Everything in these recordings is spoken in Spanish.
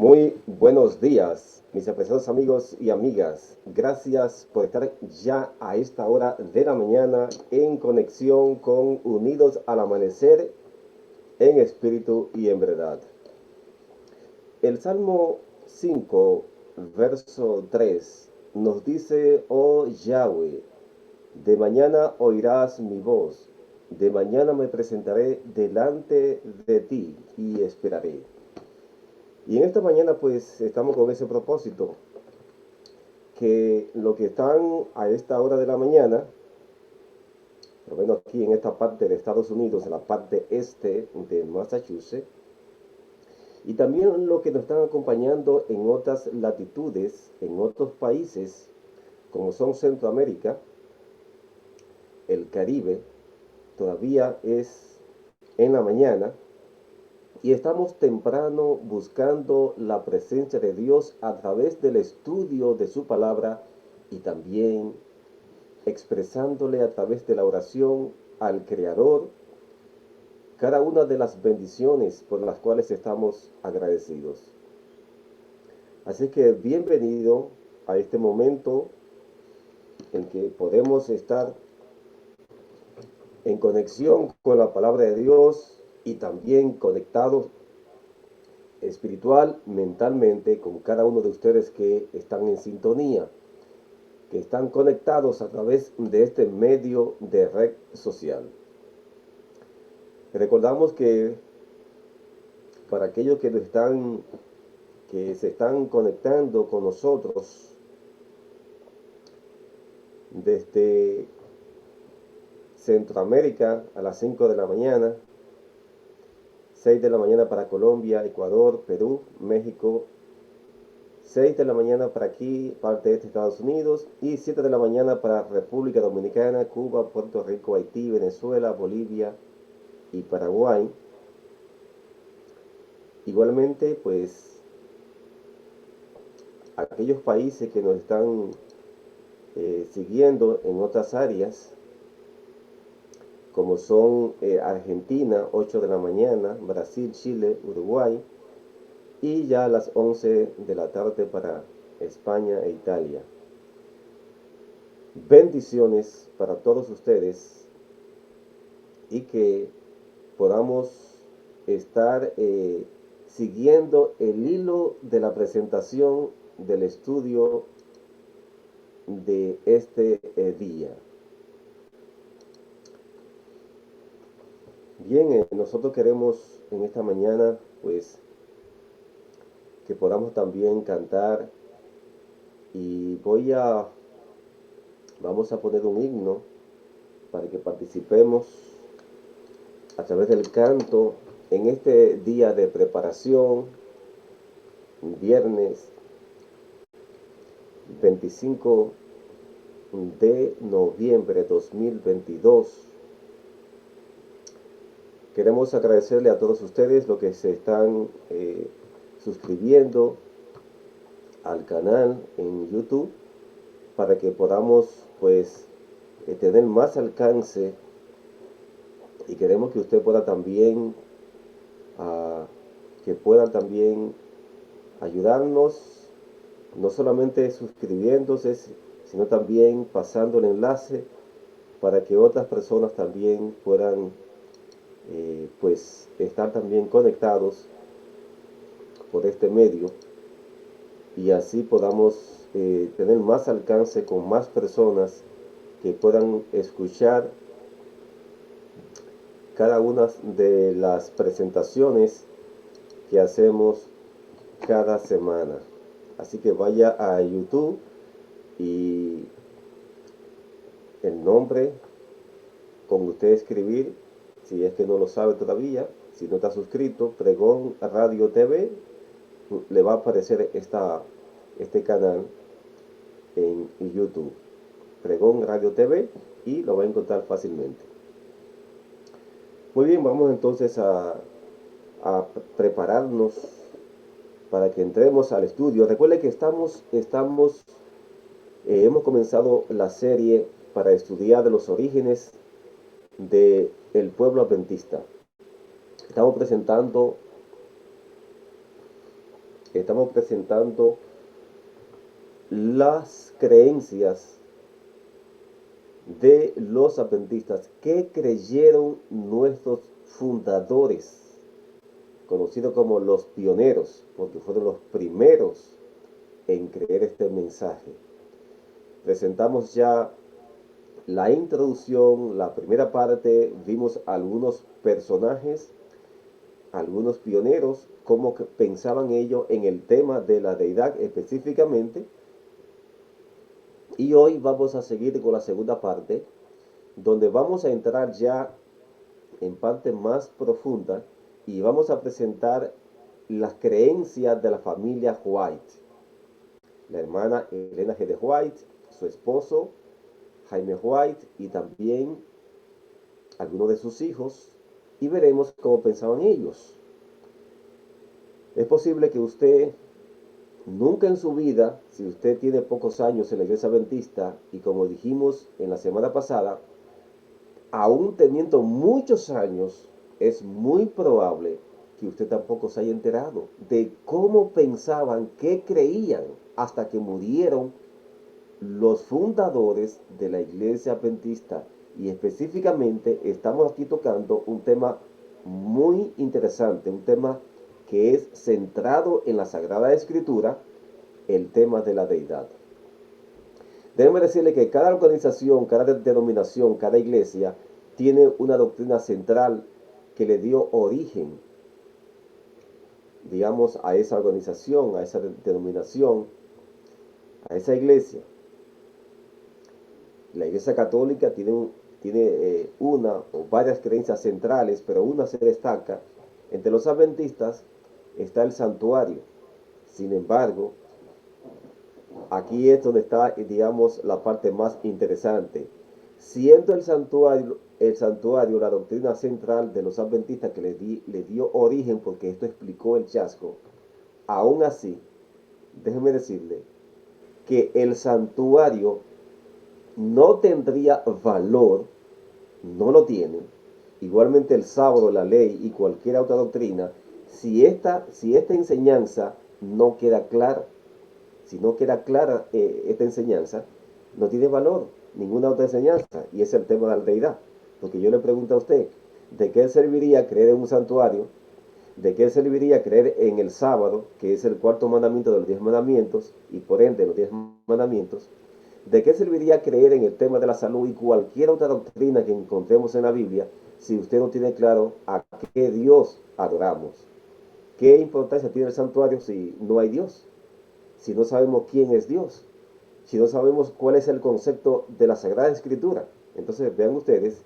Muy buenos días, mis apreciados amigos y amigas. Gracias por estar ya a esta hora de la mañana en conexión con Unidos al Amanecer en espíritu y en verdad. El Salmo 5, verso 3 nos dice: Oh Yahweh, de mañana oirás mi voz, de mañana me presentaré delante de ti y esperaré. Y en esta mañana pues estamos con ese propósito, que lo que están a esta hora de la mañana, por lo menos aquí en esta parte de Estados Unidos, en la parte este de Massachusetts, y también lo que nos están acompañando en otras latitudes, en otros países, como son Centroamérica, el Caribe, todavía es en la mañana, y estamos temprano buscando la presencia de Dios a través del estudio de su palabra y también expresándole a través de la oración al Creador cada una de las bendiciones por las cuales estamos agradecidos. Así que bienvenido a este momento en que podemos estar en conexión con la palabra de Dios y también conectados espiritual, mentalmente, con cada uno de ustedes que están en sintonía, que están conectados a través de este medio de red social. Recordamos que para aquellos que se están conectando con nosotros desde Centroamérica a las 5 de la mañana, 6 de la mañana para Colombia, Ecuador, Perú, México, 6 de la mañana para aquí, parte de Estados Unidos, y 7 de la mañana para República Dominicana, Cuba, Puerto Rico, Haití, Venezuela, Bolivia y Paraguay. Igualmente, pues, aquellos países que nos están siguiendo en otras áreas, como son Argentina, 8 de la mañana, Brasil, Chile, Uruguay, y ya a las 11 de la tarde para España e Italia. Bendiciones para todos ustedes y que podamos estar siguiendo el hilo de la presentación del estudio de este día. Bien, nosotros queremos en esta mañana pues que podamos también cantar, y vamos a poner un himno para que participemos a través del canto en este día de preparación, viernes 25 de noviembre de 2022. Queremos agradecerle a todos ustedes los que se están suscribiendo al canal en YouTube, para que podamos pues tener más alcance, y queremos que usted pueda también ayudarnos, no solamente suscribiéndose, sino también pasando el enlace para que otras personas también puedan pues estar también conectados por este medio, y así podamos tener más alcance con más personas que puedan escuchar cada una de las presentaciones que hacemos cada semana. Así que vaya a YouTube y el nombre con usted escribir, si es que no lo sabe todavía, si no está suscrito, Pregón Radio TV, le va a aparecer este canal en YouTube, Pregón Radio TV, y lo va a encontrar fácilmente. Muy bien, vamos entonces a prepararnos para que entremos al estudio. Recuerde que hemos comenzado la serie para estudiar los orígenes del pueblo adventista. Estamos presentando estamos presentando las creencias de los adventistas que creyeron nuestros fundadores, conocidos como los pioneros, porque fueron los primeros en creer este mensaje. Presentamos ya la introducción, la primera parte, vimos algunos personajes, algunos pioneros, cómo pensaban ellos en el tema de la deidad específicamente. Y hoy vamos a seguir con la segunda parte, donde vamos a entrar ya en parte más profunda y vamos a presentar las creencias de la familia White. La hermana Elena G. de White, su esposo Jaime White y también algunos de sus hijos, y veremos cómo pensaban ellos. Es posible que usted nunca en su vida, si usted tiene pocos años en la iglesia adventista, y como dijimos en la semana pasada, aún teniendo muchos años, es muy probable que usted tampoco se haya enterado de cómo pensaban, qué creían, hasta que murieron los fundadores de la iglesia adventista. Y específicamente estamos aquí tocando un tema muy interesante, un tema que es centrado en la Sagrada Escritura, el tema de la deidad. Déjenme decirle que cada organización, cada denominación, cada iglesia tiene una doctrina central que le dio origen, digamos, a esa organización, a esa denominación, a esa iglesia. La iglesia católica tiene una o varias creencias centrales, pero una se destaca. Entre los adventistas está el santuario. Sin embargo, aquí es donde está, digamos, la parte más interesante. Siendo el santuario la doctrina central de los adventistas que le dio origen, porque esto explicó el chasco, aún así, déjeme decirle que el santuario no tendría valor, no lo tiene, igualmente el sábado, la ley y cualquier otra doctrina, si esta enseñanza no queda clara. Si no queda clara esta enseñanza, no tiene valor ninguna otra enseñanza, y es el tema de la deidad. Porque yo le pregunto a usted, ¿de qué serviría creer en un santuario? ¿De qué serviría creer en el sábado, que es el cuarto mandamiento de los 10 mandamientos, y por ende los 10 mandamientos? ¿De qué serviría creer en el tema de la salud y cualquier otra doctrina que encontremos en la Biblia si usted no tiene claro a qué Dios adoramos? ¿Qué importancia tiene el santuario si no hay Dios? Si no sabemos quién es Dios, si no sabemos cuál es el concepto de la Sagrada Escritura. Entonces vean ustedes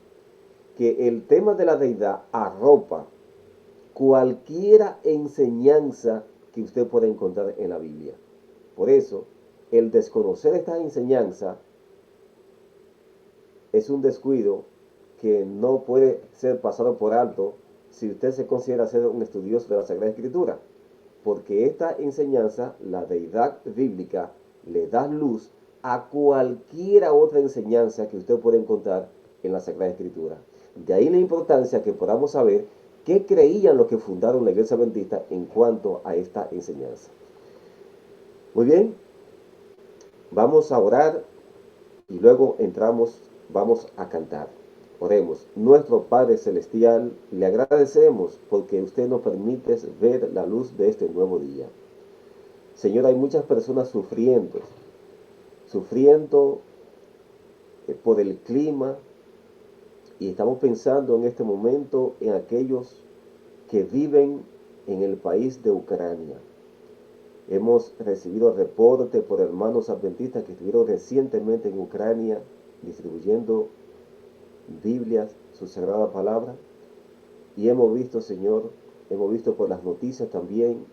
que el tema de la deidad arropa cualquiera enseñanza que usted pueda encontrar en la Biblia. Por eso, el desconocer esta enseñanza es un descuido que no puede ser pasado por alto si usted se considera ser un estudioso de la Sagrada Escritura. Porque esta enseñanza, la deidad bíblica, le da luz a cualquiera otra enseñanza que usted pueda encontrar en la Sagrada Escritura. De ahí la importancia que podamos saber qué creían los que fundaron la Iglesia Adventista en cuanto a esta enseñanza. Muy bien, vamos a orar y luego vamos a cantar. Oremos. Nuestro Padre Celestial, le agradecemos porque usted nos permite ver la luz de este nuevo día. Señor, hay muchas personas sufriendo por el clima, y estamos pensando en este momento en aquellos que viven en el país de Ucrania. Hemos recibido reportes por hermanos adventistas que estuvieron recientemente en Ucrania distribuyendo Biblias, su sagrada palabra, y hemos visto, Señor, hemos visto por las noticias también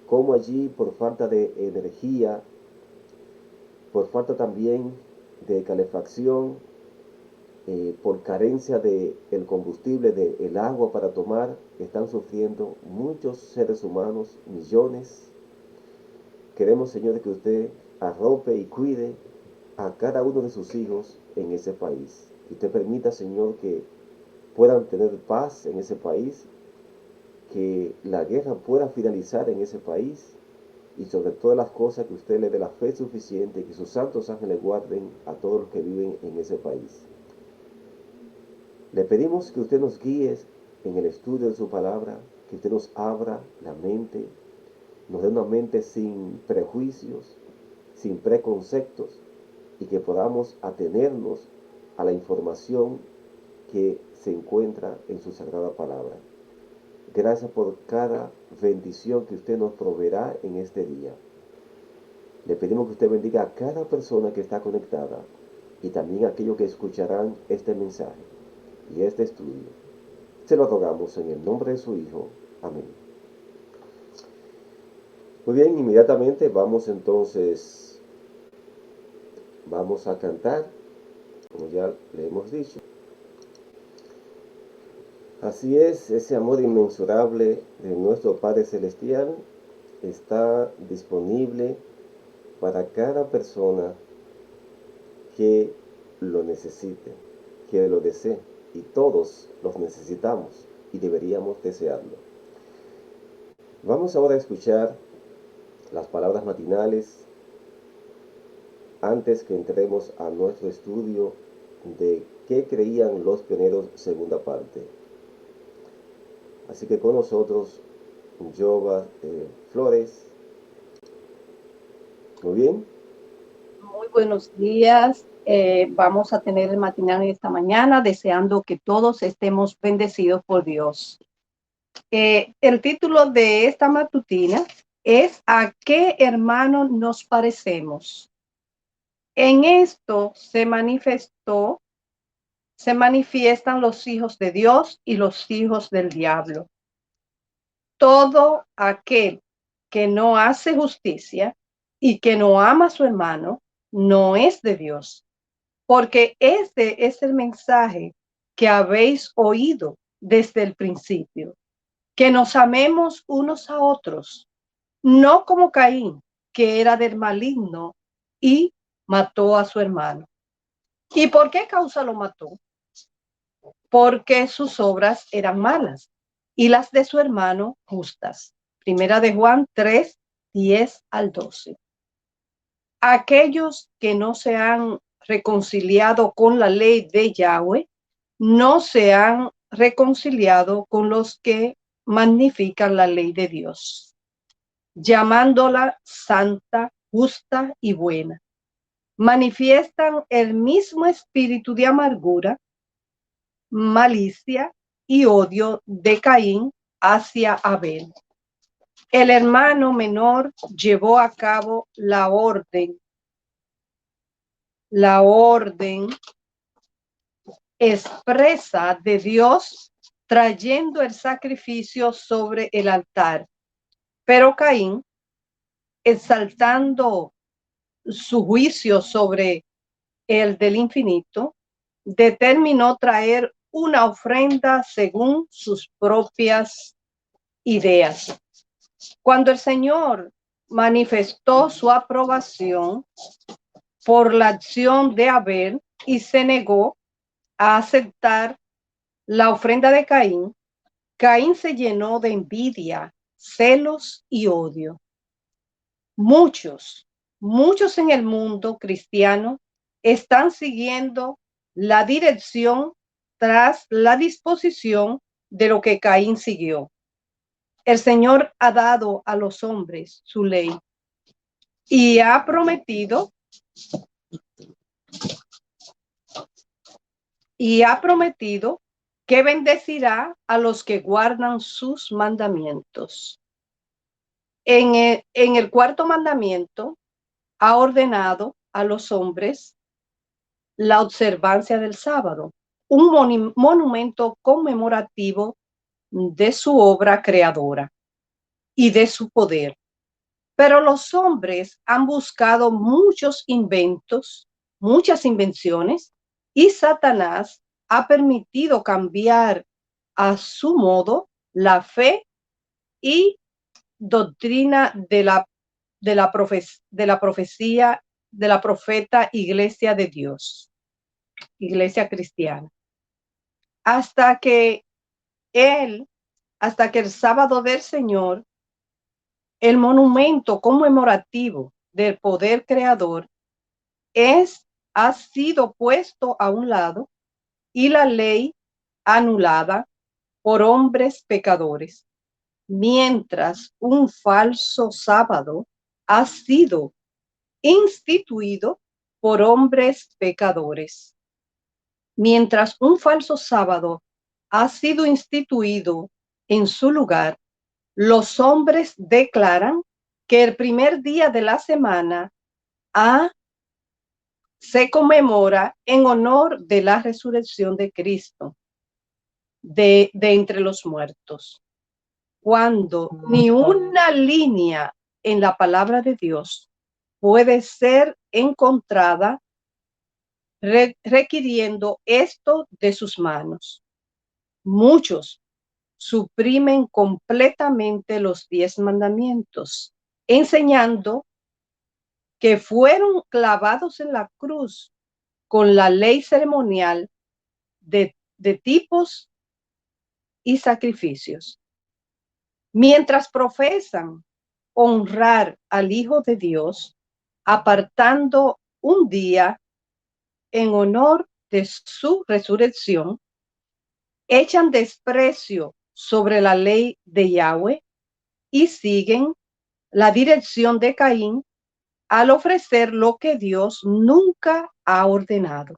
cómo allí por falta de energía, por falta también de calefacción, por carencia del combustible, del agua para tomar, están sufriendo muchos seres humanos, millones. Queremos, Señor, que usted arrope y cuide a cada uno de sus hijos en ese país. Que usted permita, Señor, que puedan tener paz en ese país, que la guerra pueda finalizar en ese país y sobre todas las cosas que usted le dé la fe suficiente y que sus santos ángeles guarden a todos los que viven en ese país. Le pedimos que usted nos guíe en el estudio de su palabra, que usted nos abra la mente, nos dé una mente sin prejuicios, sin preconceptos, y que podamos atenernos a la información que se encuentra en su sagrada palabra. Gracias por cada bendición que usted nos proveerá en este día. Le pedimos que usted bendiga a cada persona que está conectada y también a aquellos que escucharán este mensaje y este estudio. Se lo rogamos en el nombre de su Hijo. Amén. Muy bien, inmediatamente vamos a cantar, como ya le hemos dicho. Así es, ese amor inmensurable de nuestro Padre Celestial está disponible para cada persona que lo necesite, que lo desee. Y todos los necesitamos y deberíamos desearlo. Vamos ahora a escuchar las palabras matinales antes que entremos a nuestro estudio de qué creían los pioneros, segunda parte. Así que con nosotros, Jova Flores. Muy bien. Muy buenos días. Vamos a tener el matinal esta mañana, deseando que todos estemos bendecidos por Dios. El título de esta matutina es ¿A qué hermano nos parecemos? En esto se manifiestan los hijos de Dios y los hijos del diablo. Todo aquel que no hace justicia y que no ama a su hermano no es de Dios, porque este es el mensaje que habéis oído desde el principio, que nos amemos unos a otros, no como Caín, que era del maligno y mató a su hermano. ¿Y por qué causa lo mató? Porque sus obras eran malas y las de su hermano justas. Primera de Juan 3, 10 al 12. Aquellos que no se han reconciliado con la ley de Yahweh, no se han reconciliado con los que magnifican la ley de Dios, llamándola santa, justa y buena. Manifiestan el mismo espíritu de amargura, malicia y odio de Caín hacia Abel. El hermano menor llevó a cabo la orden expresa de Dios, trayendo el sacrificio sobre el altar. Pero Caín, exaltando su juicio sobre el del infinito, determinó traer una ofrenda según sus propias ideas. Cuando el Señor manifestó su aprobación por la acción de Abel y se negó a aceptar la ofrenda de Caín, Caín se llenó de envidia, celos y odio. Muchos en el mundo cristiano están siguiendo la dirección tras la disposición de lo que Caín siguió. El Señor ha dado a los hombres su ley y ha prometido que bendecirá a los que guardan sus mandamientos. En el cuarto mandamiento ha ordenado a los hombres la observancia del sábado, un monumento conmemorativo de su obra creadora y de su poder. Pero los hombres han buscado muchos inventos, muchas invenciones, y Satanás ha permitido cambiar a su modo la fe y doctrina de la profecía de la profeta Iglesia de Dios, Iglesia cristiana. Hasta que el sábado del Señor El monumento conmemorativo del poder creador ha sido puesto a un lado y la ley anulada por hombres pecadores, mientras un falso sábado ha sido instituido por hombres pecadores. Mientras un falso sábado ha sido instituido en su lugar, los hombres declaran que el primer día de la semana se conmemora en honor de la resurrección de Cristo de entre los muertos, cuando ni una línea en la palabra de Dios puede ser encontrada requiriendo esto de sus manos. Muchos suprimen completamente los 10 mandamientos, enseñando que fueron clavados en la cruz con la ley ceremonial de tipos y sacrificios. Mientras profesan honrar al Hijo de Dios, apartando un día en honor de su resurrección, echan desprecio sobre la ley de Yahweh y siguen la dirección de Caín al ofrecer lo que Dios nunca ha ordenado,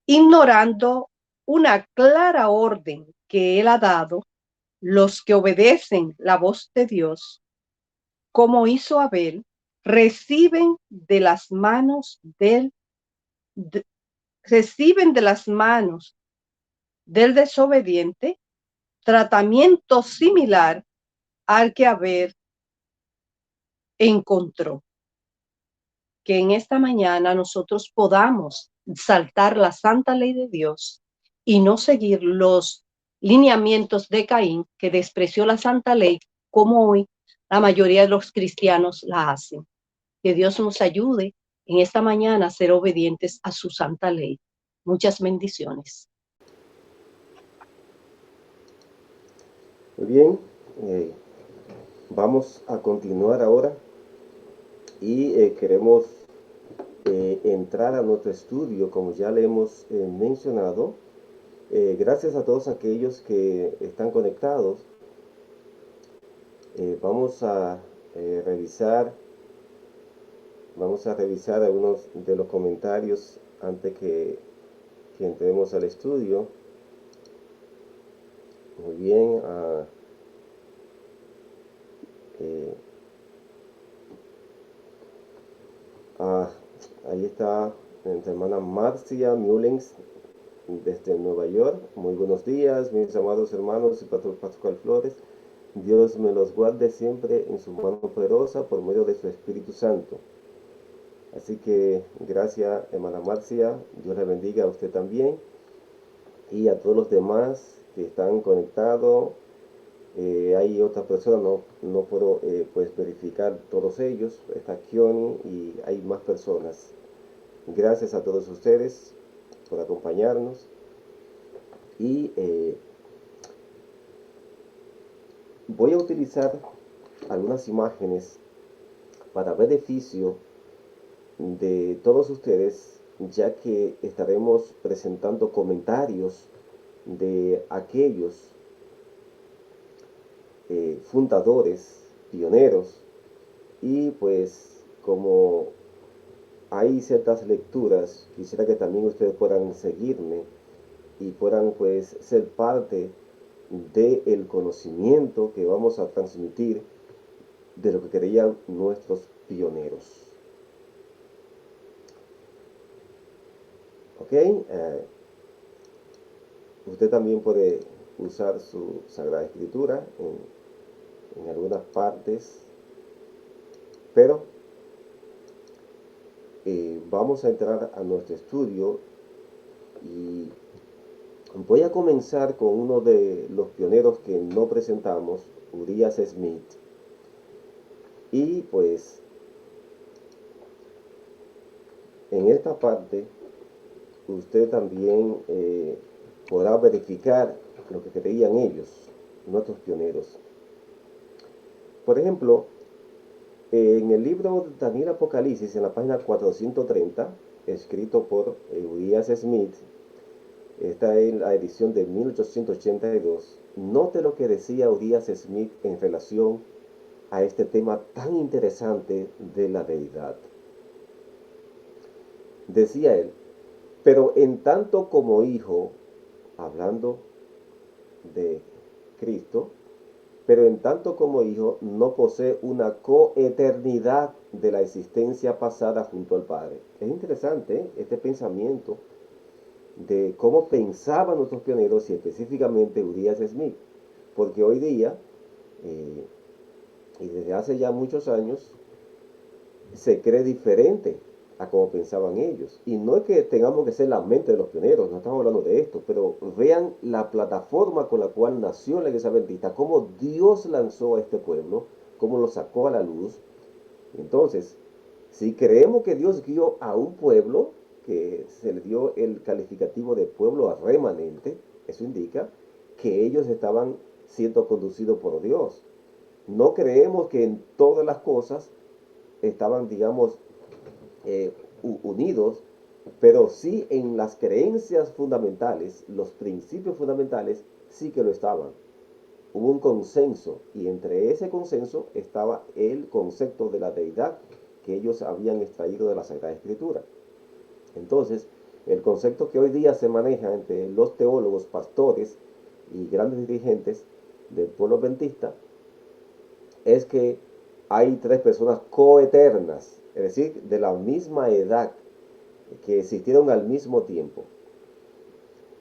ignorando una clara orden que Él ha dado. Los que obedecen la voz de Dios, como hizo Abel, reciben de las manos del desobediente tratamiento similar al que Abel encontró. Que en esta mañana nosotros podamos saltar la santa ley de Dios y no seguir los lineamientos de Caín, que despreció la santa ley, como hoy la mayoría de los cristianos la hacen. Que Dios nos ayude en esta mañana a ser obedientes a su santa ley. Muchas bendiciones. Muy bien, vamos a continuar ahora y queremos entrar a nuestro estudio, como ya le hemos mencionado. Gracias a todos aquellos que están conectados. Vamos a revisar algunos de los comentarios antes que entremos al estudio. Muy bien. Ahí está nuestra hermana Marcia Mullens desde Nueva York. Muy buenos días, mis amados hermanos y Pastor Pascual Flores. Dios me los guarde siempre en su mano poderosa por medio de su Espíritu Santo. Así que gracias, hermana Marcia. Dios la bendiga a usted también y a todos los demás que están conectados. Hay otras personas, no puedo pues verificar todos ellos. Está Kioni y hay más personas. Gracias a todos ustedes por acompañarnos. Y voy a utilizar algunas imágenes para beneficio de todos ustedes, ya que estaremos presentando comentarios de aquellos fundadores, pioneros, y pues como hay ciertas lecturas, quisiera que también ustedes puedan seguirme y puedan pues ser parte del conocimiento que vamos a transmitir de lo que creían nuestros pioneros. Ok, usted también puede usar su Sagrada Escritura en algunas partes, pero vamos a entrar a nuestro estudio y voy a comenzar con uno de los pioneros que no presentamos, Urias Smith. Y pues en esta parte usted también podrá verificar lo que creían ellos, nuestros pioneros. Por ejemplo, En el libro Daniel Apocalipsis, en la página 430, escrito por Urias Smith, esta es la edición de 1882, note lo que decía Urias Smith en relación a este tema tan interesante de la deidad. Decía él, pero en tanto como hijo, hablando de Cristo, pero en tanto como hijo no posee una coeternidad de la existencia pasada junto al Padre. Es interesante este pensamiento de cómo pensaban nuestros pioneros y específicamente Urias Smith, porque hoy día, eh, y desde hace ya muchos años, se cree diferente a como pensaban ellos. Y no es que tengamos que ser la mente de los pioneros, no estamos hablando de esto, pero vean la plataforma con la cual nació la iglesia adventista, cómo Dios lanzó a este pueblo, cómo lo sacó a la luz. Entonces, si creemos que Dios guió a un pueblo, que se le dio el calificativo de pueblo remanente, eso indica que ellos estaban siendo conducidos por Dios. No creemos que en todas las cosas estaban, digamos, unidos, pero sí en las creencias fundamentales, los principios fundamentales, sí que lo estaban. Hubo un consenso y entre ese consenso estaba el concepto de la deidad que ellos habían extraído de la Sagrada Escritura. Entonces, el concepto que hoy día se maneja entre los teólogos, pastores y grandes dirigentes del pueblo adventista es que hay tres personas coeternas, es decir, de la misma edad, que existieron al mismo tiempo.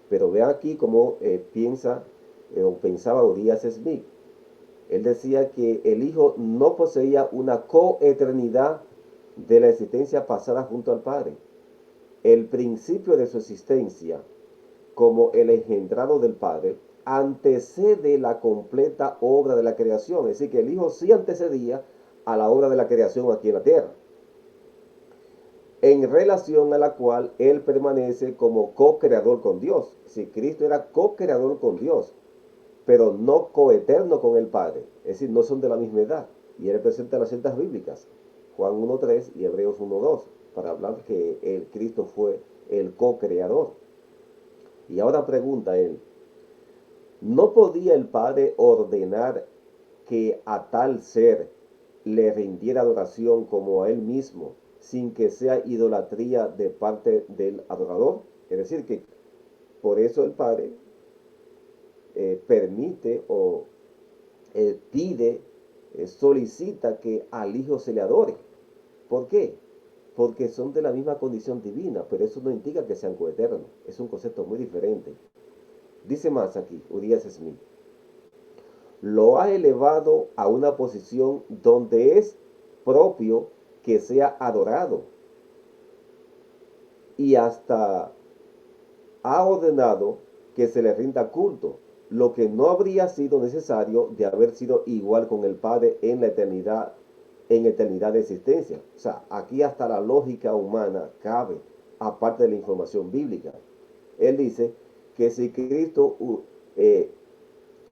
Pero vean aquí cómo piensa o pensaba Urias Smith. Él decía que el Hijo no poseía una coeternidad de la existencia pasada junto al Padre. El principio de su existencia como el engendrado del Padre antecede la completa obra de la creación. Es decir, que el Hijo sí antecedía a la obra de la creación aquí en la tierra, en relación a la cual Él permanece como co-creador con Dios. Si Cristo era co-creador con Dios, pero no coeterno con el Padre, es decir, no son de la misma edad. Y Él presenta las citas bíblicas, Juan 1.3 y Hebreos 1.2, para hablar que el Cristo fue el co-creador. Y ahora pregunta él, ¿no podía el Padre ordenar que a tal ser le rindiera adoración como a él mismo, sin que sea idolatría de parte del adorador? Es decir, que por eso el Padre permite o pide, solicita que al Hijo se le adore. ¿Por qué? Porque son de la misma condición divina, pero eso no indica que sean coeternos. Es un concepto muy diferente. Dice más aquí, Urias Smith, lo ha elevado a una posición donde es propio que sea adorado y hasta ha ordenado que se le rinda culto, lo que no habría sido necesario de haber sido igual con el Padre en eternidad de existencia. O sea, aquí hasta la lógica humana cabe, aparte de la información bíblica. Él dice que si Cristo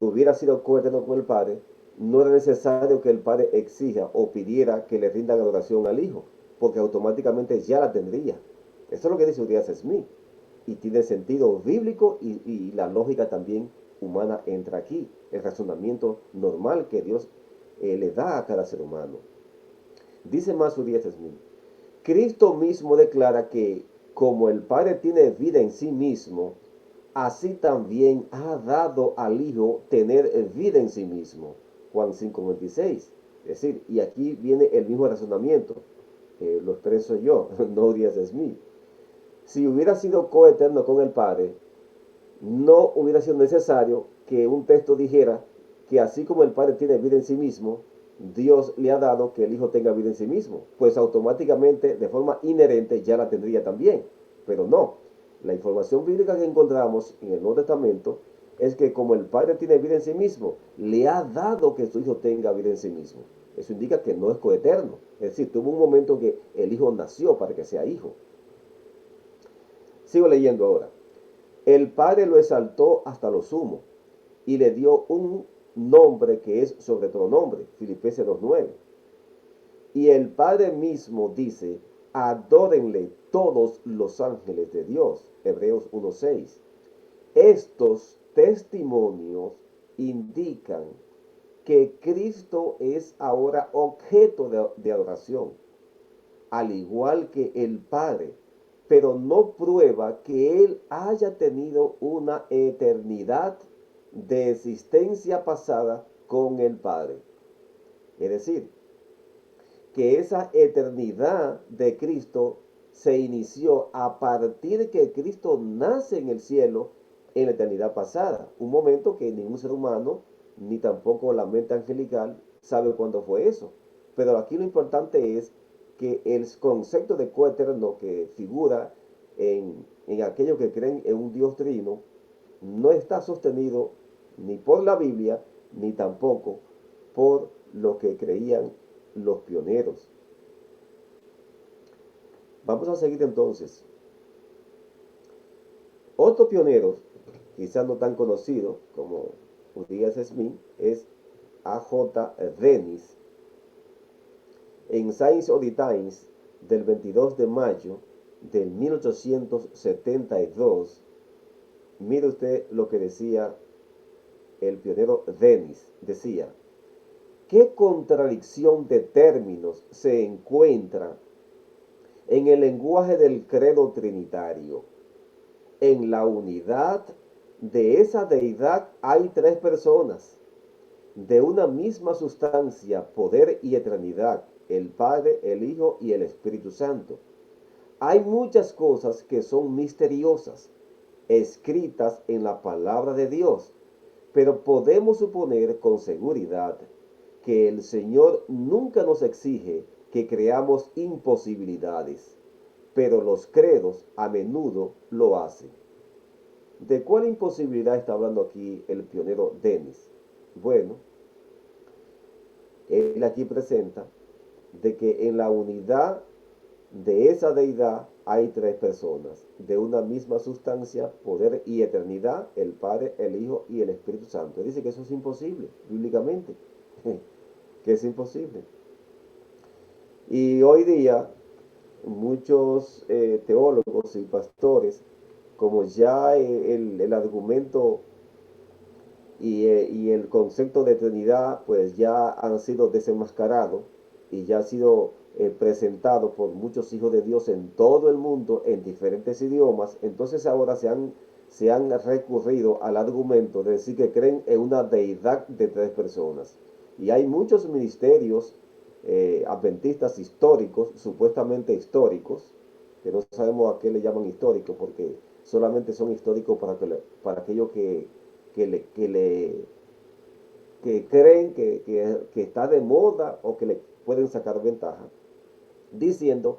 hubiera sido coeterno con el Padre, no era necesario que el Padre exija o pidiera que le rindan adoración al Hijo, porque automáticamente ya la tendría. Eso es lo que dice Urias Smith. Y tiene sentido bíblico y la lógica también humana entra aquí. El razonamiento normal que Dios le da a cada ser humano. Dice más Urias Smith. Cristo mismo declara que como el Padre tiene vida en sí mismo, así también ha dado al Hijo tener vida en sí mismo. Juan 5:26. Es decir, y aquí viene el mismo razonamiento. Lo expreso yo, no Urias Smith. Si hubiera sido coeterno con el Padre, no hubiera sido necesario que un texto dijera que así como el Padre tiene vida en sí mismo, Dios le ha dado que el Hijo tenga vida en sí mismo. Pues automáticamente, de forma inherente, ya la tendría también. Pero no. La información bíblica que encontramos en el Nuevo Testamento es que como el Padre tiene vida en sí mismo, le ha dado que su Hijo tenga vida en sí mismo. Eso indica que no es coeterno. Es decir, tuvo un momento que el Hijo nació para que sea Hijo. Sigo leyendo ahora. El Padre lo exaltó hasta lo sumo y le dio un nombre que es sobre todo nombre. Filipenses 2:9. Y el Padre mismo dice, adórenle todos los ángeles de Dios. Hebreos 1:6. Estos testimonios indican que Cristo es ahora objeto de adoración, al igual que el Padre, pero no prueba que Él haya tenido una eternidad de existencia pasada con el Padre. Es decir, que esa eternidad de Cristo se inició a partir que Cristo nace en el cielo en la eternidad pasada, un momento que ningún ser humano, ni tampoco la mente angelical, sabe cuándo fue eso. Pero aquí lo importante es que el concepto de coeterno que figura en aquellos que creen en un Dios trino no está sostenido ni por la Biblia, ni tampoco por lo que creían los pioneros. Vamos a seguir entonces. Otro pionero, quizás no tan conocido como Urias Smith, es A.J. Dennis. En Science of the Times del 22 de mayo de 1872, mire usted lo que decía el pionero Dennis. Decía, ¿qué contradicción de términos se encuentra en el lenguaje del credo trinitario? En la unidad de esa deidad hay tres personas, de una misma sustancia, poder y eternidad, el Padre, el Hijo y el Espíritu Santo. Hay muchas cosas que son misteriosas, escritas en la palabra de Dios, pero podemos suponer con seguridad que el Señor nunca nos exige que creamos imposibilidades, pero los credos a menudo lo hacen. ¿De cuál imposibilidad está hablando aquí el pionero Dennis? Bueno, él aquí presenta de que en la unidad de esa deidad hay tres personas, de una misma sustancia, poder y eternidad, el Padre, el Hijo y el Espíritu Santo. Él dice que eso es imposible, bíblicamente, que es imposible. Y hoy día muchos teólogos y pastores, como ya el argumento y el concepto de Trinidad pues ya han sido desenmascarados y ya ha sido presentado por muchos hijos de Dios en todo el mundo en diferentes idiomas. Entonces ahora se han recurrido al argumento de decir que creen en una deidad de tres personas. Y hay muchos ministerios adventistas históricos, supuestamente históricos, que no sabemos a qué le llaman históricos, porque solamente son históricos para aquellos que creen que está de moda o que le pueden sacar ventaja, diciendo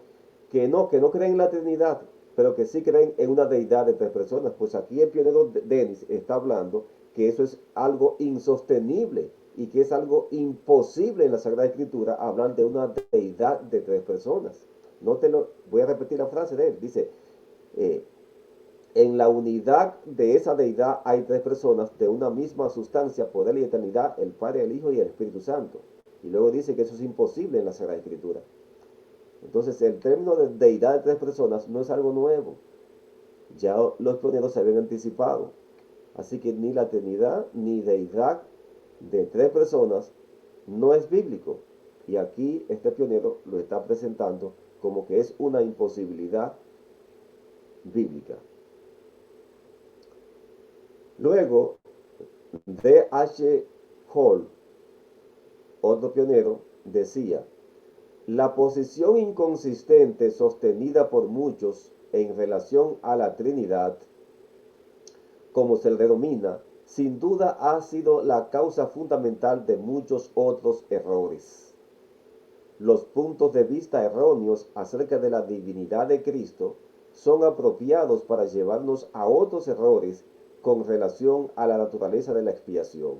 que no creen en la Trinidad, pero que sí creen en una deidad de tres personas. Pues aquí el pionero Dennis está hablando que eso es algo insostenible y que es algo imposible en la Sagrada Escritura hablar de una deidad de tres personas. No te lo voy a repetir la frase de él. Dice, en la unidad de esa deidad hay tres personas de una misma sustancia, poder y eternidad, el Padre, el Hijo y el Espíritu Santo. Y luego dice que eso es imposible en la Sagrada Escritura. Entonces el término de deidad de tres personas no es algo nuevo. Ya los pioneros se habían anticipado. Así que ni la Trinidad ni deidad de tres personas no es bíblico. Y aquí este pionero lo está presentando como que es una imposibilidad bíblica. Luego, D.H. Hall, otro pionero, decía, la posición inconsistente sostenida por muchos en relación a la Trinidad, como se le denomina, sin duda ha sido la causa fundamental de muchos otros errores. Los puntos de vista erróneos acerca de la divinidad de Cristo son apropiados para llevarnos a otros errores con relación a la naturaleza de la expiación.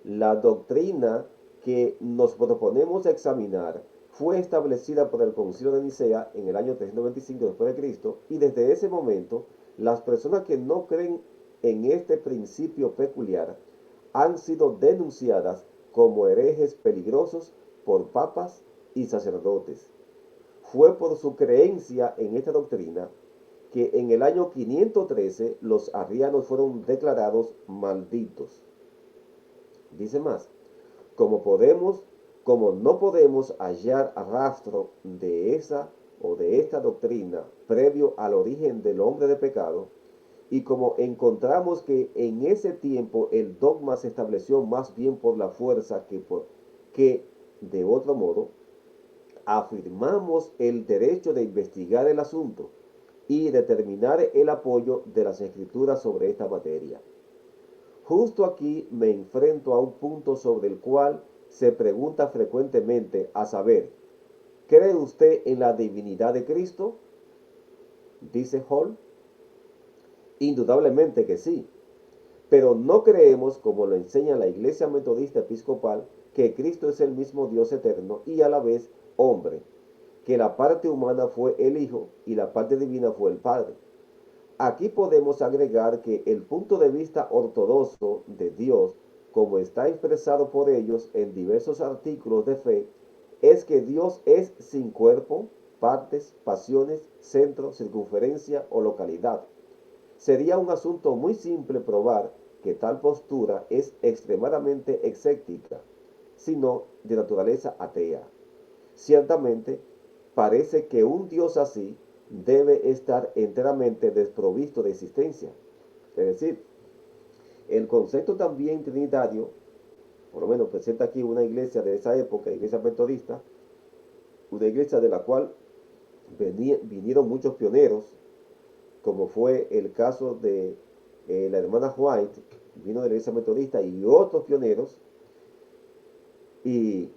La doctrina que nos proponemos examinar fue establecida por el Concilio de Nicea en el año 325 después de Cristo, y desde ese momento las personas que no creen en este principio peculiar han sido denunciadas como herejes peligrosos por papas y sacerdotes. Fue por su creencia en esta doctrina que en el año 513 los arrianos fueron declarados malditos. Dice más, como podemos, como no podemos hallar rastro de esa o de esta doctrina previo al origen del hombre de pecado, y como encontramos que en ese tiempo el dogma se estableció más bien por la fuerza que de otro modo, afirmamos el derecho de investigar el asunto y determinar el apoyo de las escrituras sobre esta materia. Justo aquí me enfrento a un punto sobre el cual se pregunta frecuentemente, a saber, ¿cree usted en la divinidad de Cristo? Dice Hall. Indudablemente que sí, pero no creemos, como lo enseña la Iglesia Metodista Episcopal, que Cristo es el mismo Dios eterno y a la vez hombre, que la parte humana fue el Hijo y la parte divina fue el Padre. Aquí podemos agregar que el punto de vista ortodoxo de Dios, como está expresado por ellos en diversos artículos de fe, es que Dios es sin cuerpo, partes, pasiones, centro, circunferencia o localidad. Sería un asunto muy simple probar que tal postura es extremadamente escéptica, sino de naturaleza atea. Ciertamente, parece que un Dios así debe estar enteramente desprovisto de existencia. Es decir, el concepto también trinitario, por lo menos presenta aquí una iglesia de esa época, iglesia metodista, una iglesia de la cual vinieron muchos pioneros, como fue el caso de la hermana White, vino de la iglesia metodista, y otros pioneros, y,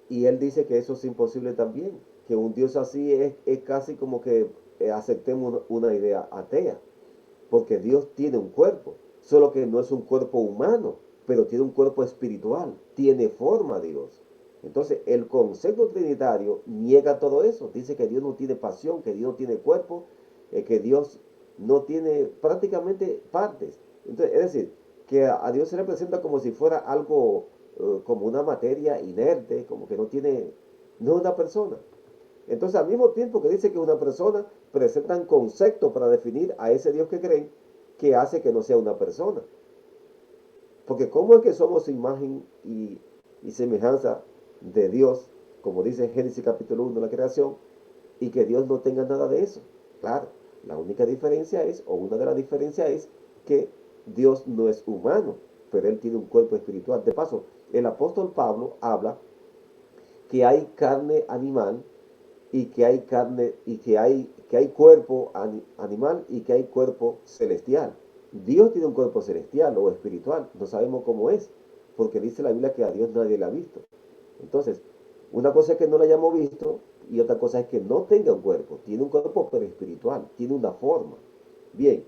y él dice que eso es imposible también, que un Dios así es casi como que aceptemos una idea atea, porque Dios tiene un cuerpo, solo que no es un cuerpo humano, pero tiene un cuerpo espiritual, tiene forma Dios. Entonces el concepto trinitario niega todo eso, dice que Dios no tiene pasión, que Dios no tiene cuerpo, que Dios no tiene prácticamente partes. Entonces, es decir, que a Dios se le presenta como si fuera algo, como una materia inerte, como que no tiene, no es una persona. Entonces, al mismo tiempo que dice que es una persona, presentan conceptos para definir a ese Dios que creen, que hace que no sea una persona. Porque ¿cómo es que somos imagen y semejanza de Dios, como dice Génesis capítulo 1 de la creación, y que Dios no tenga nada de eso? Claro, la única diferencia es, o una de las diferencias es, que Dios no es humano, pero Él tiene un cuerpo espiritual. De paso, el apóstol Pablo habla que hay carne animal y que hay carne y que hay cuerpo animal y que hay cuerpo celestial. Dios tiene un cuerpo celestial o espiritual, no sabemos cómo es, porque dice la Biblia que a Dios nadie le ha visto. Entonces, una cosa es que no lo hayamos visto y otra cosa es que no tenga un cuerpo. Tiene un cuerpo pero espiritual, tiene una forma. Bien,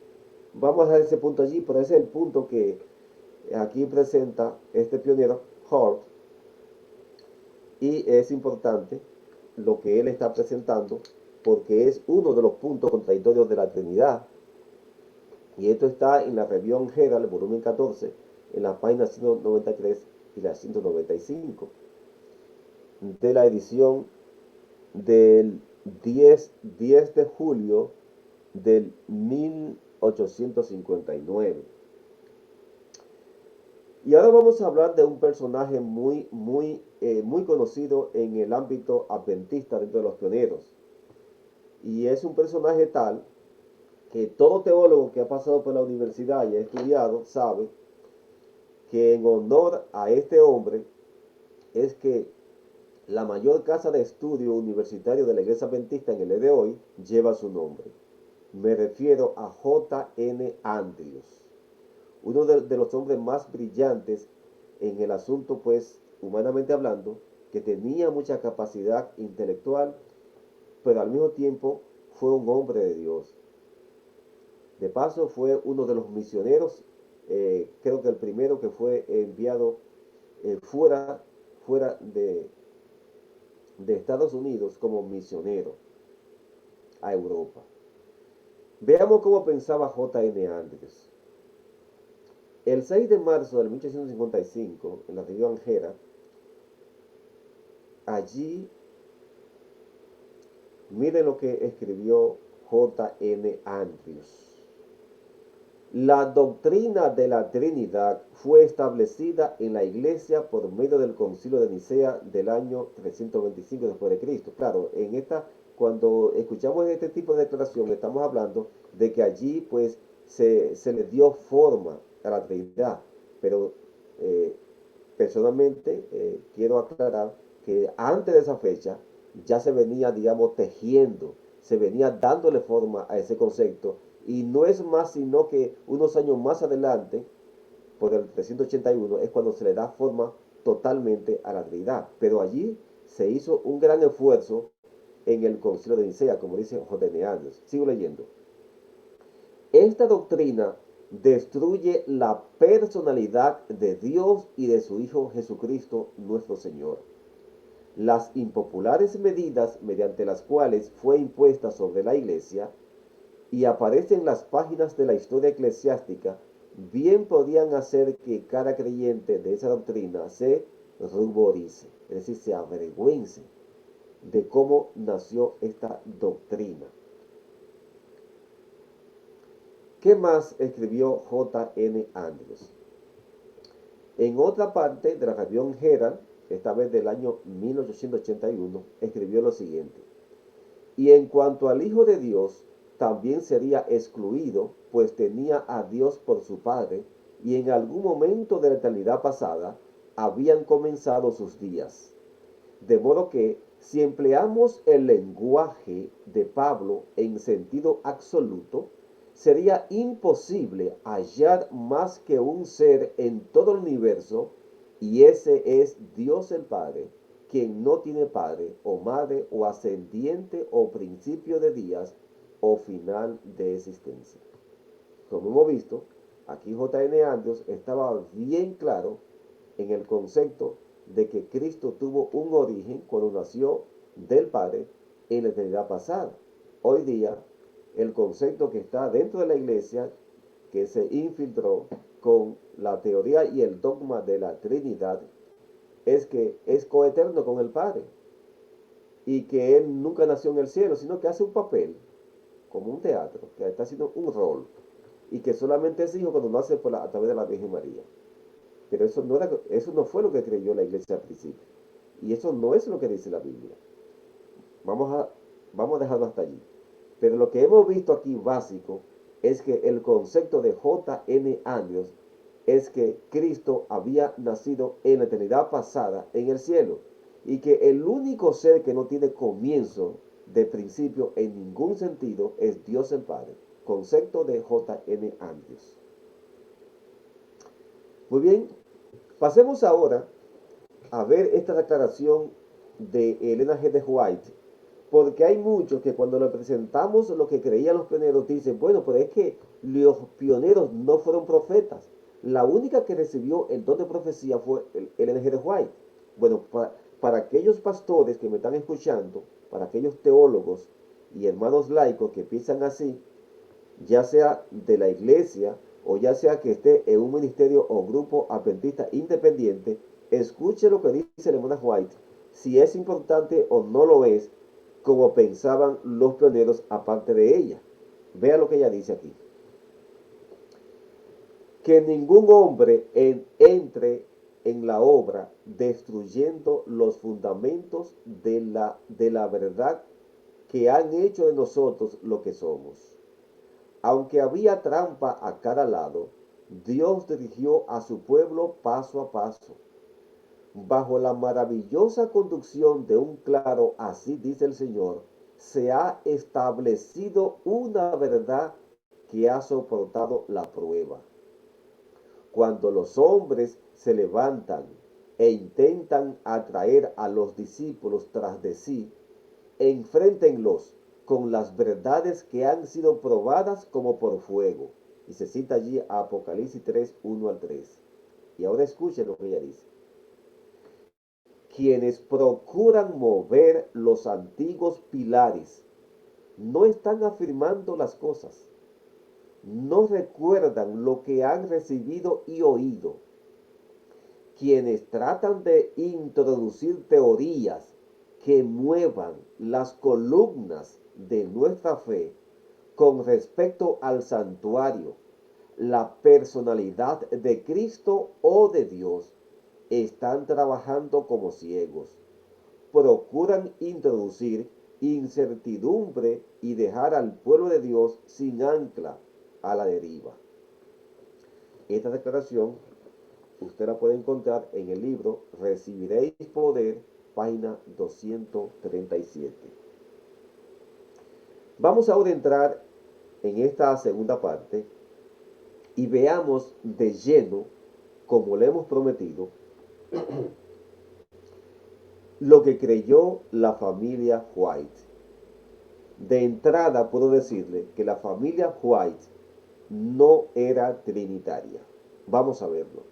vamos a dejar ese punto allí, pero ese es el punto que aquí presenta este pionero, Hort, y es importante lo que él está presentando porque es uno de los puntos contradictorios de la Trinidad. Y esto está en la Review Herald, volumen 14, en las páginas 193 y la 195 de la edición del 10 de julio del 1859. Y ahora vamos a hablar de un personaje muy conocido en el ámbito adventista dentro de los pioneros. Y es un personaje tal que todo teólogo que ha pasado por la universidad y ha estudiado sabe que en honor a este hombre es que la mayor casa de estudio universitario de la iglesia adventista en el día de hoy lleva su nombre. Me refiero a J. N. Andrews, uno de los hombres más brillantes en el asunto, pues, humanamente hablando, que tenía mucha capacidad intelectual, pero al mismo tiempo fue un hombre de Dios. De paso, fue uno de los misioneros, creo que el primero que fue enviado fuera de Estados Unidos como misionero a Europa. Veamos cómo pensaba J. N. Andrews. El 6 de marzo de 1855, en la Review Herald, allí, miren lo que escribió J.N. Andrews. La doctrina de la Trinidad fue establecida en la Iglesia por medio del Concilio de Nicea del año 325 después de Cristo. Claro, cuando escuchamos este tipo de declaración, estamos hablando de que allí pues se le dio forma a la Trinidad. Pero eh, personalmente quiero aclarar que antes de esa fecha ya se venía, digamos, tejiendo, se venía dándole forma a ese concepto, y no es más sino que unos años más adelante, por el 381, es cuando se le da forma totalmente a la Trinidad. Pero allí se hizo un gran esfuerzo en el Concilio de Nicea, como dice J.N. Andrews. Sigo leyendo. Esta doctrina destruye la personalidad de Dios y de su Hijo Jesucristo nuestro Señor. Las impopulares medidas mediante las cuales fue impuesta sobre la Iglesia y aparecen en las páginas de la historia eclesiástica, bien podían hacer que cada creyente de esa doctrina se ruborice, es decir, se avergüence de cómo nació esta doctrina. ¿Qué más escribió J.N. Andrews? En otra parte de la Review Herald, esta vez del año 1881, escribió lo siguiente: y en cuanto al Hijo de Dios, también sería excluido, pues tenía a Dios por su Padre, y en algún momento de la eternidad pasada habían comenzado sus días. De modo que, si empleamos el lenguaje de Pablo en sentido absoluto, sería imposible hallar más que un ser en todo el universo, y ese es Dios el Padre, quien no tiene padre o madre o ascendiente o principio de días o final de existencia. Como hemos visto, aquí J.N. Andrews estaba bien claro en el concepto de que Cristo tuvo un origen cuando nació del Padre en la eternidad pasada. Hoy día, el concepto que está dentro de la Iglesia, que se infiltró con la teoría y el dogma de la Trinidad, es que es coeterno con el Padre y que Él nunca nació en el cielo, sino que hace un papel, como un teatro, que está haciendo un rol, y que solamente es hijo cuando nace a través de la Virgen María. Pero eso no fue lo que creyó la Iglesia al principio, y eso no es lo que dice la Biblia. Vamos a, vamos a dejarlo hasta allí. Pero lo que hemos visto aquí básico es que el concepto de J.N. Andrews es que Cristo había nacido en la eternidad pasada en el cielo, y que el único ser que no tiene comienzo de principio en ningún sentido es Dios el Padre. Concepto de J.N. Andrews. Muy bien, pasemos ahora a ver esta declaración de Elena G. de White, porque hay muchos que cuando le presentamos lo que creían los pioneros dicen, bueno, pero es que los pioneros no fueron profetas. La única que recibió el don de profecía fue Elena G. de White. Bueno, para aquellos pastores que me están escuchando, para aquellos teólogos y hermanos laicos que piensan así, ya sea de la iglesia o ya sea que esté en un ministerio o grupo adventista independiente, escuche lo que dice la hermana White, si es importante o no lo es, como pensaban los pioneros aparte de ella. Vea lo que ella dice aquí: que ningún hombre entre en la obra destruyendo los fundamentos de la verdad que han hecho de nosotros lo que somos. Aunque había trampa a cada lado, Dios dirigió a su pueblo paso a paso. Bajo la maravillosa conducción de un claro así dice el Señor, se ha establecido una verdad que ha soportado la prueba. Cuando los hombres se levantan e intentan atraer a los discípulos tras de sí, enfréntenlos con las verdades que han sido probadas como por fuego. Y se cita allí a Apocalipsis 3, 1 al 3. Y ahora escuchen lo que ella dice: quienes procuran mover los antiguos pilares no están afirmando las cosas, no recuerdan lo que han recibido y oído. Quienes tratan de introducir teorías que muevan las columnas de nuestra fe con respecto al santuario, la personalidad de Cristo o de Dios, están trabajando como ciegos. Procuran introducir incertidumbre y dejar al pueblo de Dios sin ancla a la deriva. Esta declaración usted la puede encontrar en el libro Recibiréis Poder, página 237. Vamos ahora a entrar en esta segunda parte y veamos de lleno, como le hemos prometido, lo que creyó la familia White. De entrada puedo decirle que la familia White no era trinitaria. Vamos a verlo.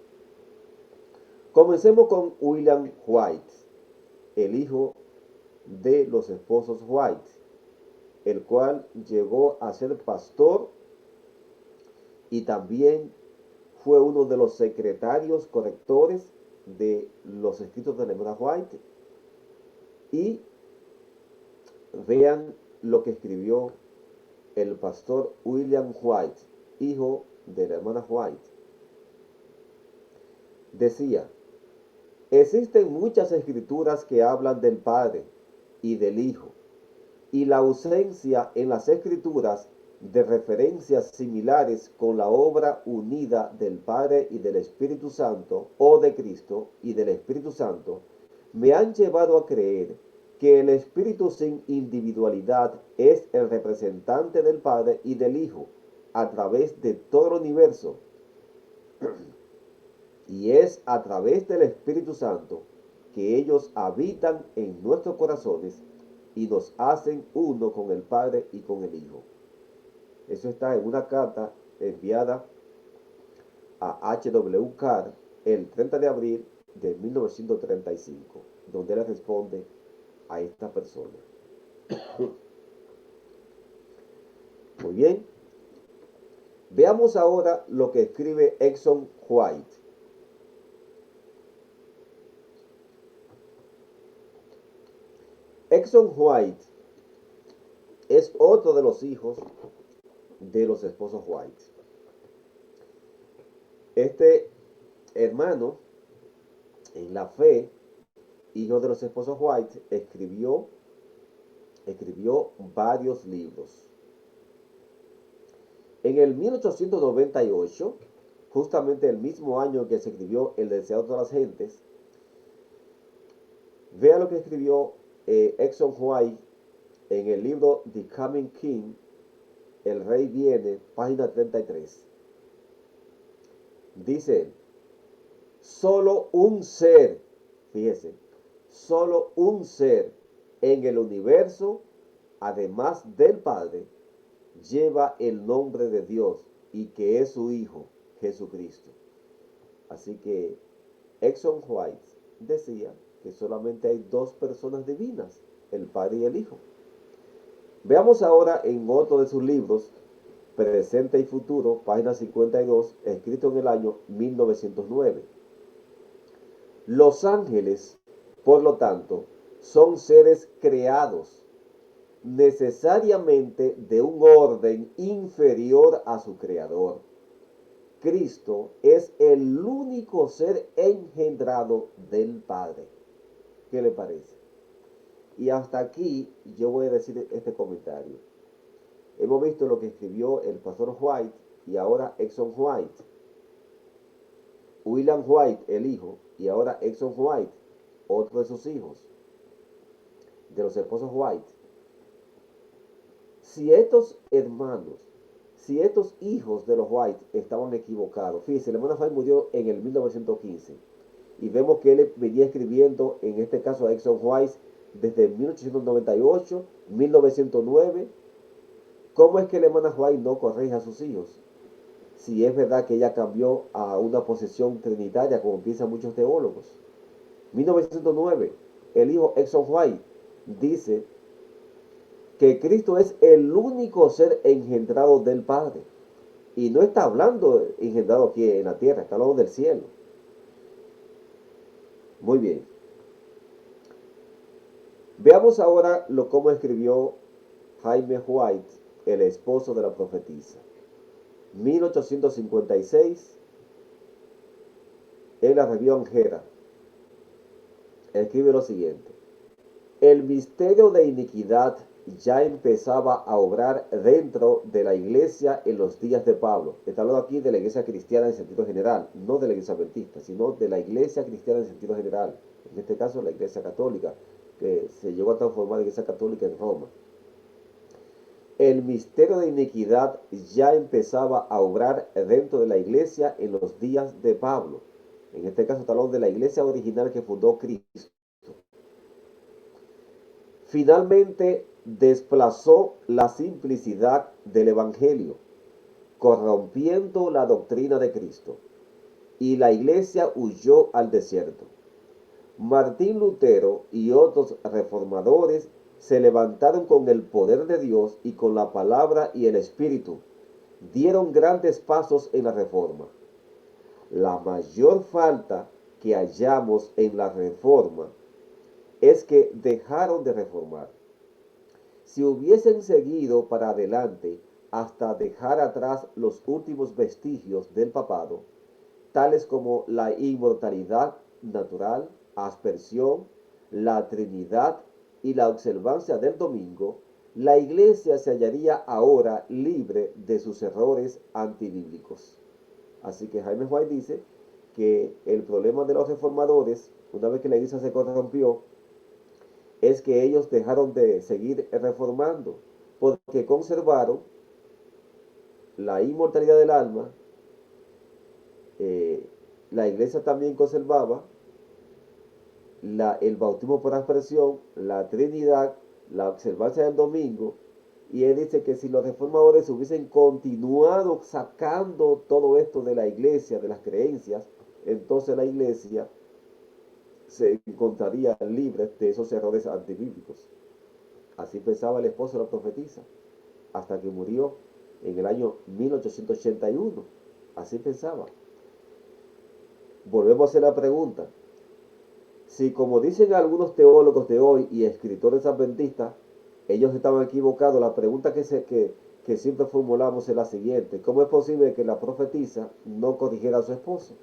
Comencemos con William White, el hijo de los esposos White, el cual llegó a ser pastor y también fue uno de los secretarios correctores de los escritos de la hermana White. Y vean lo que escribió el pastor William White, hijo de la hermana White. Decía: existen muchas escrituras que hablan del Padre y del Hijo, y la ausencia en las escrituras de referencias similares con la obra unida del Padre y del Espíritu Santo, o de Cristo y del Espíritu Santo, me han llevado a creer que el Espíritu sin individualidad es el representante del Padre y del Hijo a través de todo el universo, y es a través del Espíritu Santo que ellos habitan en nuestros corazones y nos hacen uno con el Padre y con el Hijo. Eso está en una carta enviada a H.W. Carr el 30 de abril de 1935, donde él responde a esta persona. Muy bien. Veamos ahora lo que escribe Exxon White. Exxon White es otro de los hijos de los esposos White. Este hermano en la fe, hijo de los esposos White, escribió varios libros. En el 1898, justamente el mismo año que se escribió El deseado de todas las gentes, vea lo que escribió Exxon White en el libro The Coming King, El Rey Viene, página 33. Dice: solo un ser, fíjese, solo un ser en el universo, además del Padre, lleva el nombre de Dios, y que es su Hijo, Jesucristo. Así que Exxon White decía que solamente hay dos personas divinas, el Padre y el Hijo. Veamos ahora en otro de sus libros, Presente y Futuro, página 52, escrito en el año 1909. Los ángeles, por lo tanto, son seres creados necesariamente de un orden inferior a su creador. Cristo es el único ser engendrado del Padre. ¿Qué le parece? Y hasta aquí yo voy a decir este comentario. Hemos visto lo que escribió el pastor White y ahora Exxon White. William White, el hijo, y ahora Exxon White, otro de sus hijos, de los esposos White. Si estos hermanos, si estos hijos de los White estaban equivocados, fíjense, el hermano White murió en el 1915 y vemos que él venía escribiendo, en este caso a Exxon White, desde 1898, 1909. ¿Cómo es que la hermana White no corrige a sus hijos? Si es verdad que ella cambió a una posesión trinitaria, como piensan muchos teólogos. 1909, el hijo Exxon White dice que Cristo es el único ser engendrado del Padre. Y no está hablando de engendrado aquí en la tierra, está hablando del cielo. Muy bien. Veamos ahora cómo escribió Jaime White, el esposo de la profetisa. 1856, en la región Gera, escribe lo siguiente: el misterio de iniquidad ya empezaba a obrar dentro de la iglesia en los días de Pablo. Está hablando aquí de la iglesia cristiana en sentido general, no de la iglesia adventista, sino de la iglesia cristiana en sentido general. En este caso, la iglesia católica, que se llegó a transformar en iglesia católica en Roma. El misterio de iniquidad ya empezaba a obrar dentro de la iglesia en los días de Pablo. En este caso, está hablando de la iglesia original que fundó Cristo. Finalmente desplazó la simplicidad del Evangelio, corrompiendo la doctrina de Cristo, y la iglesia huyó al desierto. Martín Lutero y otros reformadores se levantaron con el poder de Dios y con la palabra y el Espíritu. Dieron grandes pasos en la reforma. La mayor falta que hallamos en la reforma es que dejaron de reformar. Si hubiesen seguido para adelante hasta dejar atrás los últimos vestigios del papado, tales como la inmortalidad natural, aspersión, la Trinidad y la observancia del domingo, la iglesia se hallaría ahora libre de sus errores antibíblicos. Así que Jaime White dice que el problema de los reformadores, una vez que la iglesia se corrompió, es que ellos dejaron de seguir reformando, porque conservaron la inmortalidad del alma. La iglesia también conservaba el bautismo por aspersión, la Trinidad, la observancia del domingo, y él dice que si los reformadores hubiesen continuado sacando todo esto de la iglesia, de las creencias, entonces la iglesia se encontraría libre de esos errores antibíblicos. Así pensaba el esposo de la profetisa, hasta que murió en el año 1881. Así pensaba. Volvemos a hacer la pregunta: si, como dicen algunos teólogos de hoy y escritores adventistas, ellos estaban equivocados, la pregunta que siempre formulamos es la siguiente: ¿cómo es posible que la profetisa no corrigiera a su esposo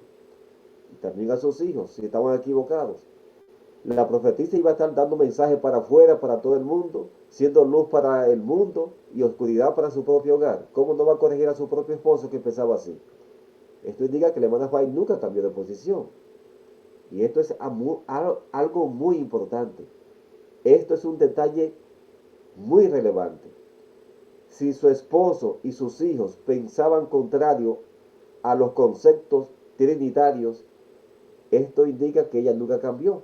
y también a sus hijos si estaban equivocados? La profetisa iba a estar dando mensajes para afuera, para todo el mundo, siendo luz para el mundo y oscuridad para su propio hogar. ¿Cómo no va a corregir a su propio esposo que pensaba así? Esto indica que la hermana White nunca cambió de posición. Y esto es algo muy importante. Esto es un detalle muy relevante. Si su esposo y sus hijos pensaban contrario a los conceptos trinitarios, esto indica que ella nunca cambió.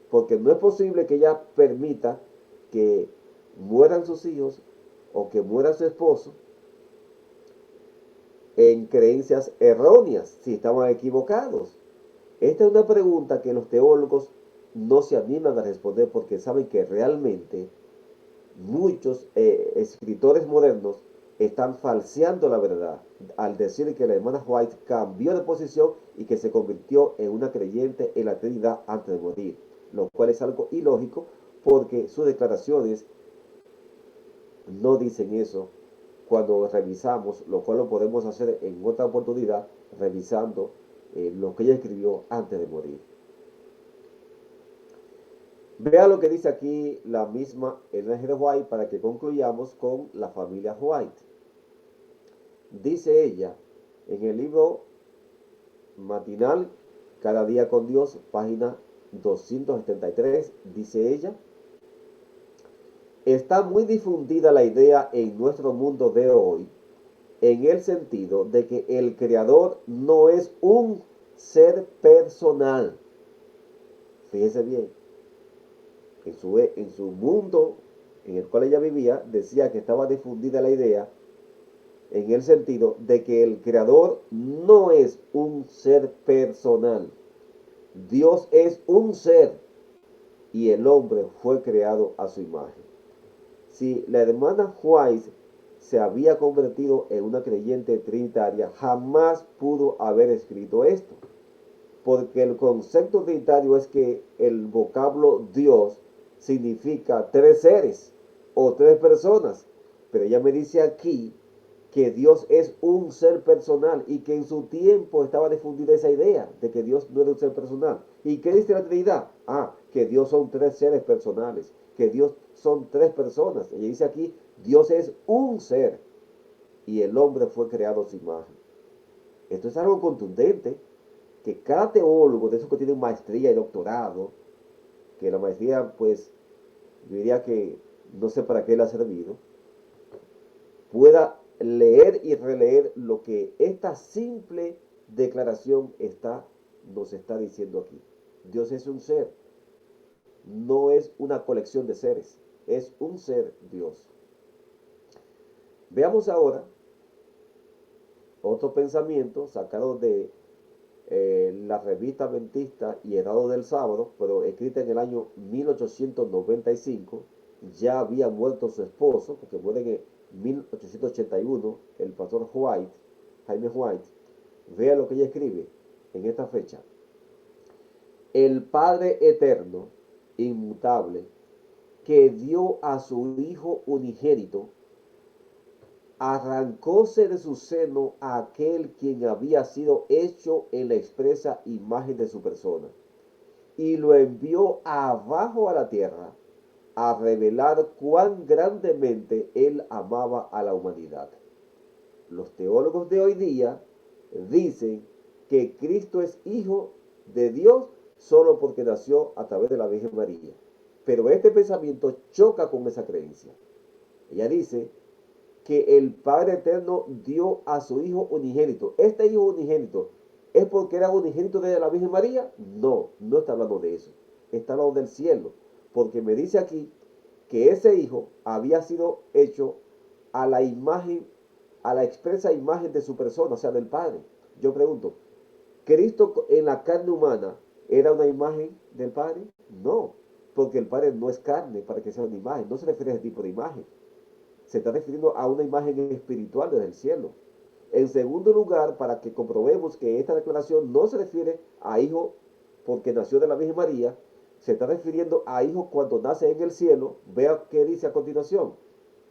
Porque no es posible que ella permita que mueran sus hijos o que muera su esposo en creencias erróneas, si estaban equivocados. Esta es una pregunta que los teólogos no se animan a responder porque saben que realmente muchos escritores modernos están falseando la verdad al decir que la hermana White cambió de posición y que se convirtió en una creyente en la Trinidad antes de morir, lo cual es algo ilógico porque sus declaraciones no dicen eso cuando revisamos, lo cual lo podemos hacer en otra oportunidad, revisando lo que ella escribió antes de morir. Vea lo que dice aquí la misma Ellen G. White para que concluyamos con la familia White. Dice ella en el libro matinal Cada día con Dios, página 273, dice ella: está muy difundida la idea en nuestro mundo de hoy, en el sentido de que el creador no es un ser personal. Fíjese bien, en su mundo en el cual ella vivía, decía que estaba difundida la idea en el sentido de que el creador no es un ser personal. Dios es un ser y el hombre fue creado a su imagen. Si la hermana White se había convertido en una creyente trinitaria, jamás pudo haber escrito esto, porque el concepto trinitario es que el vocablo Dios significa tres seres o tres personas. Pero ella me dice aquí que Dios es un ser personal y que en su tiempo estaba difundida esa idea de que Dios no era un ser personal. ¿Y qué dice la Trinidad? Ah, que Dios son tres seres personales, que Dios son tres personas. Ella dice aquí, Dios es un ser y el hombre fue creado a su imagen. Esto es algo contundente, que cada teólogo de esos que tienen maestría y doctorado, que la maestría pues yo diría que no sé para qué le ha servido, pueda leer y releer lo que esta simple declaración nos está diciendo aquí. Dios es un ser, no es una colección de seres, es un ser Dios. Veamos ahora otro pensamiento sacado de la revista Adventista y Heraldo del Sábado, pero escrita en el año 1895. Ya había muerto su esposo, porque muere en 1881 el pastor White, Jaime White. Vea lo que ella escribe en esta fecha. El Padre eterno, inmutable, que dio a su Hijo unigénito, arrancóse de su seno a aquel quien había sido hecho en la expresa imagen de su persona, y lo envió abajo a la tierra a revelar cuán grandemente él amaba a la humanidad. Los teólogos de hoy día dicen que Cristo es hijo de Dios solo porque nació a través de la Virgen María. Pero este pensamiento choca con esa creencia. Ella dice que el Padre Eterno dio a su Hijo unigénito. Este Hijo unigénito, ¿es porque era unigénito de la Virgen María? No, no está hablando de eso. Está hablando del cielo. Porque me dice aquí que ese Hijo había sido hecho a la imagen, a la expresa imagen de su persona, o sea, del Padre. Yo pregunto, ¿Cristo en la carne humana era una imagen del Padre? No, porque el Padre no es carne para que sea una imagen. No se refiere a ese tipo de imagen. Se está refiriendo a una imagen espiritual desde el cielo. En segundo lugar, para que comprobemos que esta declaración no se refiere a hijo porque nació de la Virgen María, se está refiriendo a hijo cuando nace en el cielo. Vea qué dice a continuación.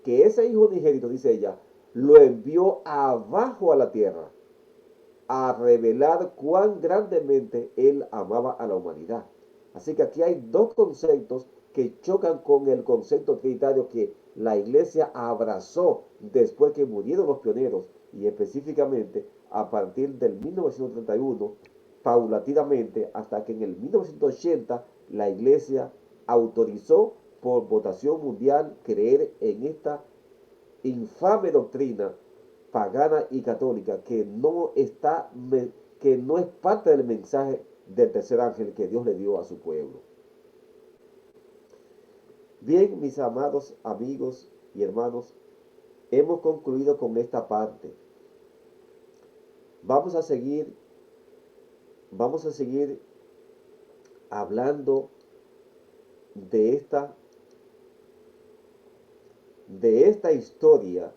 Que ese hijo unigénito, dice ella, lo envió abajo a la tierra a revelar cuán grandemente él amaba a la humanidad. Así que aquí hay dos conceptos que chocan con el concepto trinitario que la iglesia abrazó después que murieron los pioneros y específicamente a partir del 1931, paulatinamente hasta que en el 1980 la iglesia autorizó por votación mundial creer en esta infame doctrina pagana y católica que no es parte del mensaje del tercer ángel que Dios le dio a su pueblo. Bien, mis amados amigos y hermanos, hemos concluido con esta parte. Vamos a seguir hablando de esta historia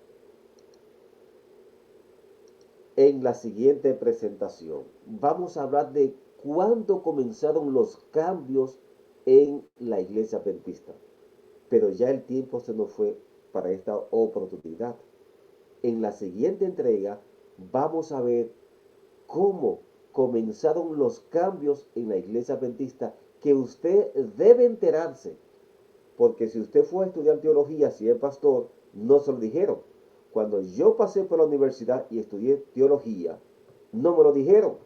en la siguiente presentación. Vamos a hablar de cuándo comenzaron los cambios en la iglesia adventista. Pero ya el tiempo se nos fue para esta oportunidad. En la siguiente entrega vamos a ver cómo comenzaron los cambios en la iglesia adventista que usted debe enterarse. Porque si usted fue a estudiar teología, si es pastor, no se lo dijeron. Cuando yo pasé por la universidad y estudié teología, no me lo dijeron.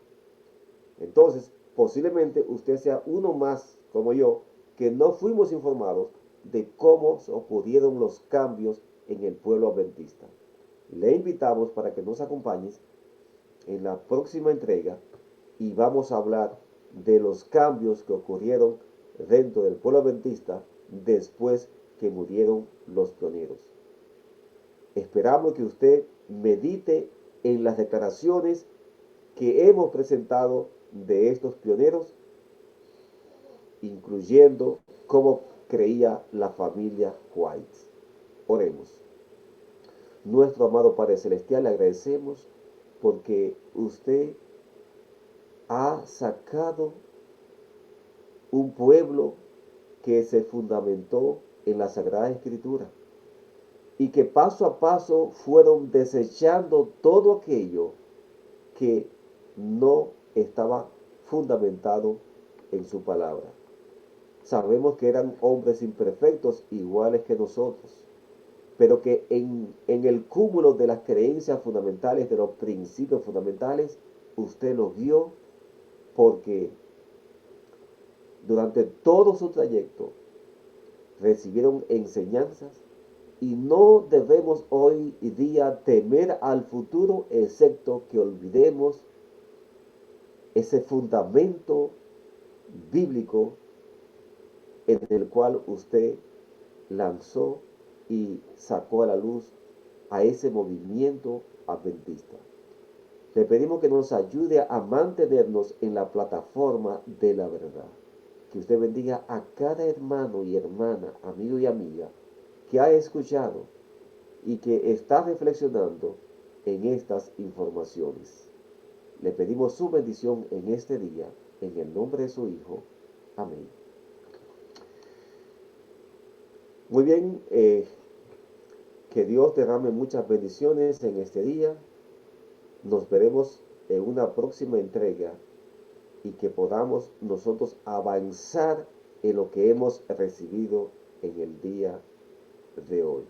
Entonces, posiblemente usted sea uno más, como yo, que no fuimos informados de cómo ocurrieron los cambios en el pueblo adventista. Le invitamos para que nos acompañes en la próxima entrega y vamos a hablar de los cambios que ocurrieron dentro del pueblo adventista después que murieron los pioneros. Esperamos que usted medite en las declaraciones que hemos presentado de estos pioneros, incluyendo cómo creía la familia White. Oremos. Nuestro amado Padre Celestial, le agradecemos porque usted ha sacado un pueblo que se fundamentó en la Sagrada Escritura y que paso a paso fueron desechando todo aquello que no estaba fundamentado en su palabra. Sabemos que eran hombres imperfectos iguales que nosotros, pero que en el cúmulo de las creencias fundamentales, de los principios fundamentales, usted los guió porque durante todo su trayecto recibieron enseñanzas y no debemos hoy día temer al futuro, excepto que olvidemos ese fundamento bíblico en el cual usted lanzó y sacó a la luz a ese movimiento adventista. Le pedimos que nos ayude a mantenernos en la plataforma de la verdad. Que usted bendiga a cada hermano y hermana, amigo y amiga que ha escuchado y que está reflexionando en estas informaciones. Le pedimos su bendición en este día, en el nombre de su Hijo. Amén. Muy bien, que Dios derrame muchas bendiciones en este día. Nos veremos en una próxima entrega y que podamos nosotros avanzar en lo que hemos recibido en el día de hoy.